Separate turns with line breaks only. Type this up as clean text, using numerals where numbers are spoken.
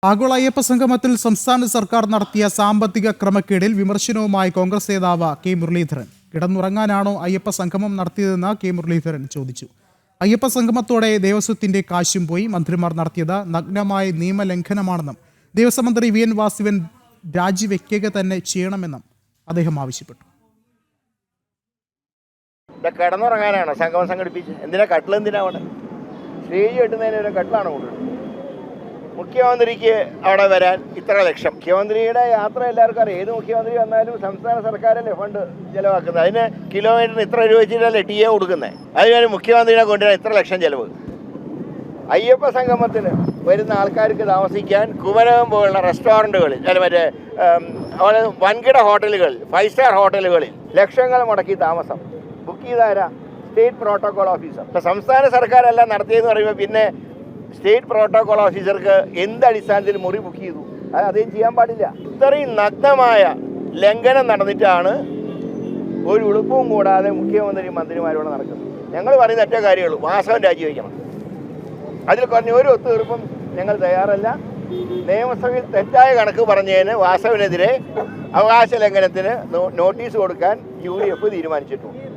ആഗോള അയ്യപ്പ സംഗമത്തിൽ സംസ്ഥാന സർക്കാർ നടത്തിയ സാമ്പത്തിക ക്രമക്കേടിൽ വിമർശനവുമായി കോൺഗ്രസ് നേതാവ് കെ മുരളീധരൻ. കിടന്നുറങ്ങാനാണോ അയ്യപ്പ സംഗമം നടത്തിയതെന്ന് കെ മുരളീധരൻ ചോദിച്ചു. അയ്യപ്പ സംഗമത്തോടെ ദേവസ്വത്തിന്റെ കാശും പോയി. മന്ത്രിമാർ നടത്തിയത് നഗ്നമായ നിയമലംഘനമാണെന്നും ദേവസ്വം മന്ത്രി വി എൻ വാസവൻ രാജിവെക്കുക തന്നെ ചെയ്യണമെന്നും അദ്ദേഹം ആവശ്യപ്പെട്ടു.
കിടന്നുറങ്ങാനാണോ സംഗമം സംഘടിപ്പിച്ച്? എന്തിനാ കട്ടിലെന്തിനാ? അവിടെ സ്റ്റേജ് കെട്ടുന്നതിന് ഒരു കട്ടിലാണ് കൊണ്ടുവരുന്നത്. മുഖ്യമന്ത്രിക്ക് അവിടെ വരാൻ ഇത്ര ലക്ഷം. മുഖ്യമന്ത്രിയുടെ യാത്ര എല്ലാവർക്കും അറിയാം. ഏത് മുഖ്യമന്ത്രി വന്നാലും സംസ്ഥാന സർക്കാരല്ലേ ഫണ്ട് ചിലവാക്കുന്നത്. അതിന് കിലോമീറ്ററിന് ഇത്ര രൂപ വെച്ചിട്ടല്ലേ ടി എ കൊടുക്കുന്നത്. അതിന് മുഖ്യമന്ത്രിനെ കൊണ്ടുവരാൻ ഇത്ര ലക്ഷം ചിലവ്. അയ്യപ്പ സംഗമത്തിന് വരുന്ന ആൾക്കാർക്ക് താമസിക്കാൻ കുമരകം പോലുള്ള റെസ്റ്റോറൻറ്റുകളിൽ മറ്റേ വൻകിട ഹോട്ടലുകളിൽ 5 സ്റ്റാർ ഹോട്ടലുകളിൽ ലക്ഷങ്ങൾ മുടക്കി താമസം ബുക്ക് ചെയ്താരാ? State protocol officer. ഇപ്പം സംസ്ഥാന സർക്കാരെല്ലാം നടത്തിയെന്ന് പറയുമ്പോൾ പിന്നെ സ്റ്റേറ്റ് പ്രോട്ടോകോൾ ഓഫീസർക്ക് എന്ത് അടിസ്ഥാനത്തിൽ മുറി ബുക്ക് ചെയ്തു? അത് അദ്ദേഹം ചെയ്യാൻ പാടില്ല. ഇത്രയും നഗ്നമായ ലംഘനം നടന്നിട്ടാണ് ഒരു ഉളുപ്പും കൂടാതെ മുഖ്യമന്ത്രിയും മന്ത്രിമാരോട് നടക്കുന്നത്. ഞങ്ങൾ പറയുന്ന ഒറ്റ കാര്യമുള്ളൂ, വാസവൻ രാജിവെക്കണം. അതിൽ കുറഞ്ഞ ഒരു ഒത്തുതീർപ്പും ഞങ്ങൾ തയ്യാറല്ല. നിയമസഭയിൽ തെറ്റായ കണക്ക് പറഞ്ഞതിന് വാസവനെതിരെ അവകാശ ലംഘനത്തിന് നോട്ടീസ് കൊടുക്കാൻ UDF തീരുമാനിച്ചിട്ടുണ്ട്.